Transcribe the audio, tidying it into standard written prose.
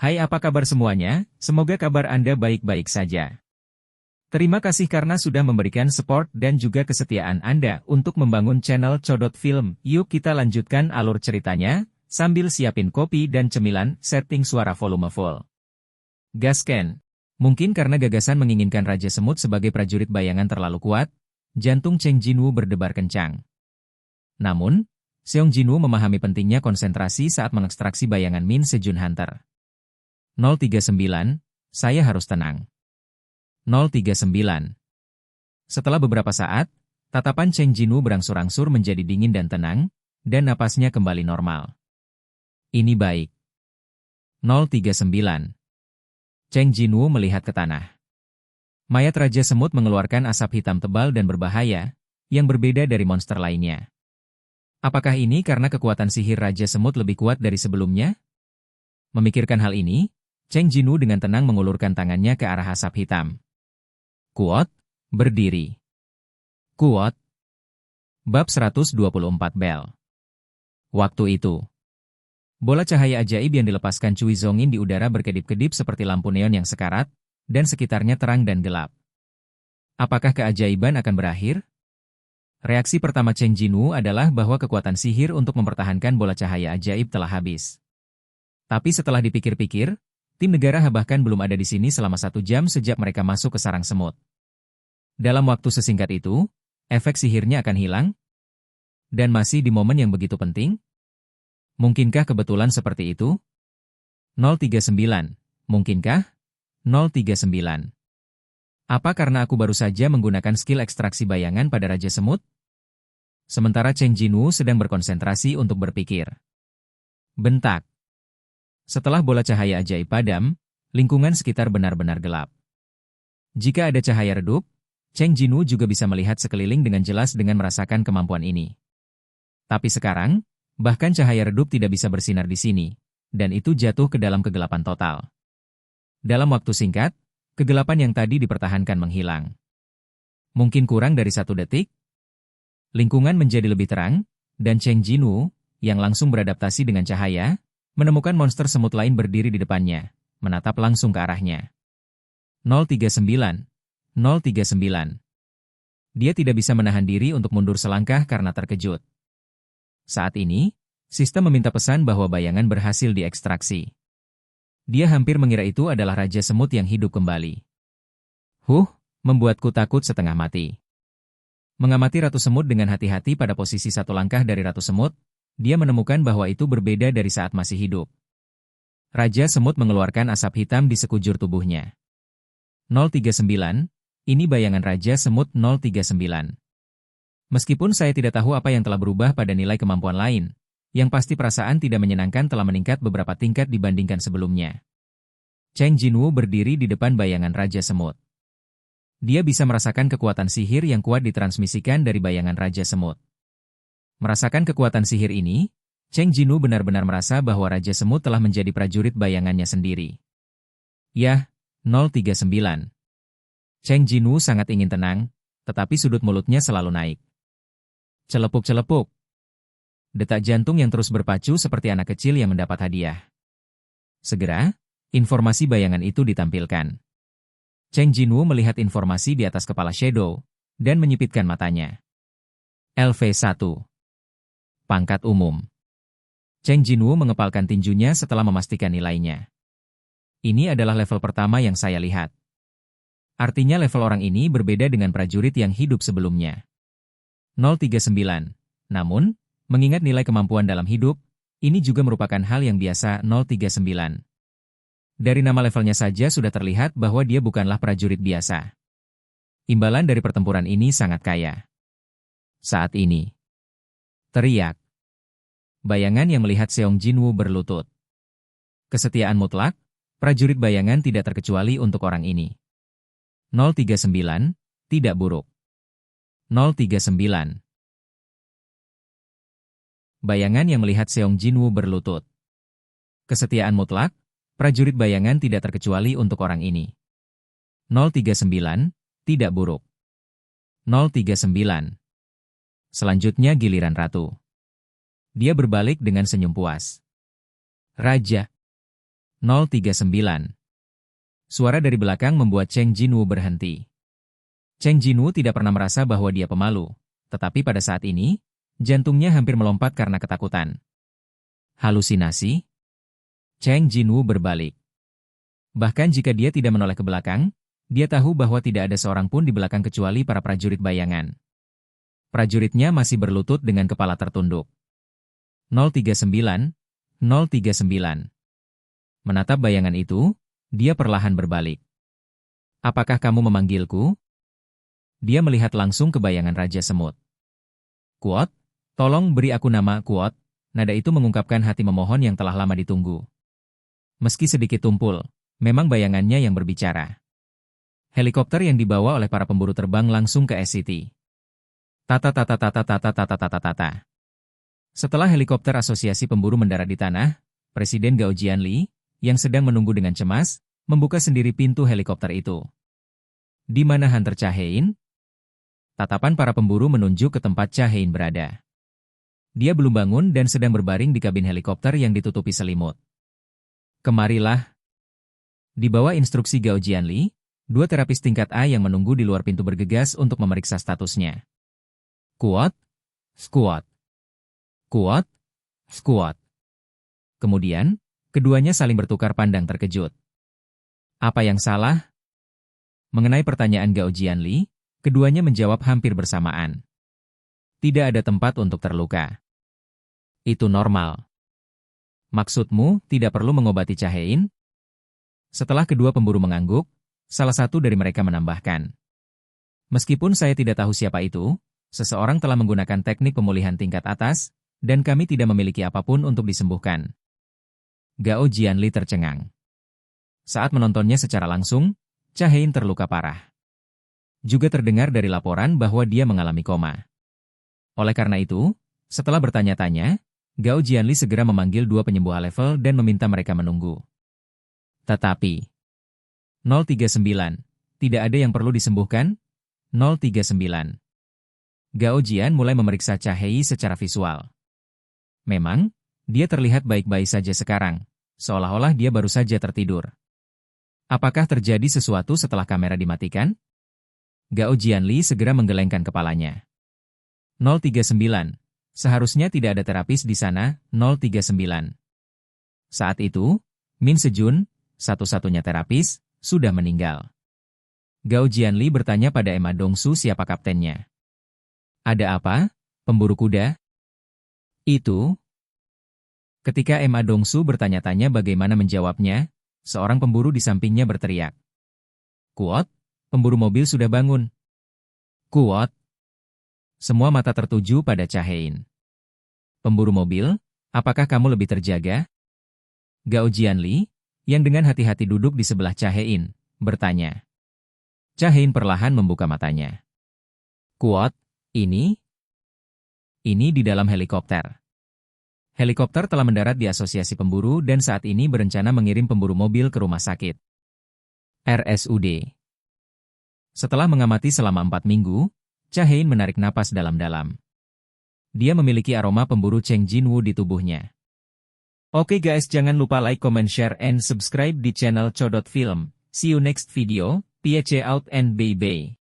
Hai, apa kabar semuanya? Semoga kabar Anda baik-baik saja. Terima kasih karena sudah memberikan support dan juga kesetiaan Anda untuk membangun channel Codot Film. Yuk kita lanjutkan alur ceritanya, sambil siapin kopi dan cemilan, setting suara volume full. Gasken. Mungkin karena gagasan menginginkan Raja Semut sebagai prajurit bayangan terlalu kuat, jantung Cheng Jinwoo berdebar kencang. Namun, Seong Jinwoo memahami pentingnya konsentrasi saat mengekstraksi bayangan Min Sejun Hunter. 039, saya harus tenang. 039. Setelah beberapa saat, tatapan Cheng Jinwoo berangsur-angsur menjadi dingin dan tenang, dan napasnya kembali normal. Ini baik. 039. Cheng Jinwoo melihat ke tanah. Mayat Raja Semut mengeluarkan asap hitam tebal dan berbahaya, yang berbeda dari monster lainnya. Apakah ini karena kekuatan sihir Raja Semut lebih kuat dari sebelumnya? Memikirkan hal ini, Cheng Jinwoo dengan tenang mengulurkan tangannya ke arah asap hitam. Kuot, berdiri. Kuot. Bab 124 Bel. Waktu itu, bola cahaya ajaib yang dilepaskan Cui Zongin di udara berkedip-kedip seperti lampu neon yang sekarat, dan sekitarnya terang dan gelap. Apakah keajaiban akan berakhir? Reaksi pertama Cheng Jinwoo adalah bahwa kekuatan sihir untuk mempertahankan bola cahaya ajaib telah habis. Tapi setelah dipikir-pikir, tim negara Ha bahkan belum ada di sini selama 1 jam sejak mereka masuk ke sarang semut. Dalam waktu sesingkat itu, efek sihirnya akan hilang? Dan masih di momen yang begitu penting? Mungkinkah kebetulan seperti itu? 039. Mungkinkah? 039. Apa karena aku baru saja menggunakan skill ekstraksi bayangan pada Raja Semut? Sementara Cheng Jinwoo sedang berkonsentrasi untuk berpikir. Bentak. Setelah bola cahaya ajaib padam, lingkungan sekitar benar-benar gelap. Jika ada cahaya redup, Cheng Jinwoo juga bisa melihat sekeliling dengan jelas dengan merasakan kemampuan ini. Tapi sekarang, bahkan cahaya redup tidak bisa bersinar di sini, dan itu jatuh ke dalam kegelapan total. Dalam waktu singkat, kegelapan yang tadi dipertahankan menghilang. Mungkin kurang dari 1 detik, lingkungan menjadi lebih terang, dan Cheng Jinwoo, yang langsung beradaptasi dengan cahaya, menemukan monster semut lain berdiri di depannya, menatap langsung ke arahnya. 039. 039. Dia tidak bisa menahan diri untuk mundur selangkah karena terkejut. Saat ini, sistem meminta pesan bahwa bayangan berhasil diekstraksi. Dia hampir mengira itu adalah Raja Semut yang hidup kembali. Membuatku takut setengah mati. Mengamati Ratu Semut dengan hati-hati pada posisi 1 langkah dari Ratu Semut, dia menemukan bahwa itu berbeda dari saat masih hidup. Raja Semut mengeluarkan asap hitam di sekujur tubuhnya. 039, ini bayangan Raja Semut 039. Meskipun saya tidak tahu apa yang telah berubah pada nilai kemampuan lain, yang pasti perasaan tidak menyenangkan telah meningkat beberapa tingkat dibandingkan sebelumnya. Cheng Jinwoo berdiri di depan bayangan Raja Semut. Dia bisa merasakan kekuatan sihir yang kuat ditransmisikan dari bayangan Raja Semut. Merasakan kekuatan sihir ini, Cheng Jinwoo benar-benar merasa bahwa Raja Semut telah menjadi prajurit bayangannya sendiri. Yah, 039. Cheng Jinwoo sangat ingin tenang, tetapi sudut mulutnya selalu naik. Celepuk-celepuk. Detak jantung yang terus berpacu seperti anak kecil yang mendapat hadiah. Segera, informasi bayangan itu ditampilkan. Cheng Jinwoo melihat informasi di atas kepala Shadow, dan menyipitkan matanya. LV1. Pangkat umum. Cheng Jinwoo mengepalkan tinjunya setelah memastikan nilainya. Ini adalah level pertama yang saya lihat. Artinya level orang ini berbeda dengan prajurit yang hidup sebelumnya. 039. Namun, mengingat nilai kemampuan dalam hidup, ini juga merupakan hal yang biasa 039. Dari nama levelnya saja sudah terlihat bahwa dia bukanlah prajurit biasa. Imbalan dari pertempuran ini sangat kaya. Saat ini, teriak. Bayangan yang melihat Seong Jinwoo berlutut. Kesetiaan mutlak, prajurit bayangan tidak terkecuali untuk orang ini. 039, tidak buruk. 039. Bayangan yang melihat Seong Jinwoo berlutut. Kesetiaan mutlak, prajurit bayangan tidak terkecuali untuk orang ini. 039, tidak buruk. 039. Selanjutnya giliran Ratu. Dia berbalik dengan senyum puas. Raja. 039. Suara dari belakang membuat Cheng Jinwoo berhenti. Cheng Jinwoo tidak pernah merasa bahwa dia pemalu, tetapi pada saat ini, jantungnya hampir melompat karena ketakutan. Halusinasi? Cheng Jinwoo berbalik. Bahkan jika dia tidak menoleh ke belakang, dia tahu bahwa tidak ada seorang pun di belakang kecuali para prajurit bayangan. Prajuritnya masih berlutut dengan kepala tertunduk. 039, 039. Menatap bayangan itu, dia perlahan berbalik. Apakah kamu memanggilku? Dia melihat langsung ke bayangan Raja Semut. Kuot, tolong beri aku nama Kuot. Nada itu mengungkapkan hati memohon yang telah lama ditunggu. Meski sedikit tumpul, memang bayangannya yang berbicara. Helikopter yang dibawa oleh para pemburu terbang langsung ke SCT. Tata. Setelah helikopter asosiasi pemburu mendarat di tanah, Presiden Gao Jianli, yang sedang menunggu dengan cemas, membuka sendiri pintu helikopter itu. Di mana Hunter Cha Hein? Tatapan para pemburu menunjuk ke tempat Cha Hein berada. Dia belum bangun dan sedang berbaring di kabin helikopter yang ditutupi selimut. Kemarilah. Di bawah instruksi Gao Jianli, 2 terapis tingkat A yang menunggu di luar pintu bergegas untuk memeriksa statusnya. Kuat, squat. Kuat, squat. Kemudian, keduanya saling bertukar pandang terkejut. Apa yang salah? Mengenai pertanyaan Gao Jianli, keduanya menjawab hampir bersamaan. Tidak ada tempat untuk terluka. Itu normal. Maksudmu tidak perlu mengobati Cha Hein? Setelah kedua pemburu mengangguk, salah satu dari mereka menambahkan. Meskipun saya tidak tahu siapa itu, seseorang telah menggunakan teknik pemulihan tingkat atas, dan kami tidak memiliki apapun untuk disembuhkan. Gao Jianli tercengang. Saat menontonnya secara langsung, Cha Hein terluka parah. Juga terdengar dari laporan bahwa dia mengalami koma. Oleh karena itu, setelah bertanya-tanya, Gao Jianli segera memanggil 2 penyembuh level dan meminta mereka menunggu. Tetapi, 039, tidak ada yang perlu disembuhkan? 039. Gao Jian mulai memeriksa Cha Hein secara visual. Memang, dia terlihat baik-baik saja sekarang, seolah-olah dia baru saja tertidur. Apakah terjadi sesuatu setelah kamera dimatikan? Gao Jianli segera menggelengkan kepalanya. 039. Seharusnya tidak ada terapis di sana, 039. Saat itu, Min Sejun, satu-satunya terapis, sudah meninggal. Gao Jianli bertanya pada Emma Dongsu siapa kaptennya. Ada apa, pemburu kuda? Itu. Ketika Emma Dongsu bertanya-tanya bagaimana menjawabnya, seorang pemburu di sampingnya berteriak. Kuot, pemburu mobil sudah bangun. Kuot. Semua mata tertuju pada Cha Hein. Pemburu mobil, apakah kamu lebih terjaga? Gao Jianli, yang dengan hati-hati duduk di sebelah Cha Hein, bertanya. Cha Hein perlahan membuka matanya. Kuot, ini di dalam helikopter. Helikopter telah mendarat di asosiasi pemburu dan saat ini berencana mengirim pemburu mobil ke rumah sakit. RSUD. Setelah mengamati selama 4 minggu, Cha Hein menarik napas dalam-dalam. Dia memiliki aroma pemburu Cheng Jinwoo di tubuhnya. Oke guys, jangan lupa like, comment, share, and subscribe di channel Chodot Film. See you next video, peace out and bye-bye.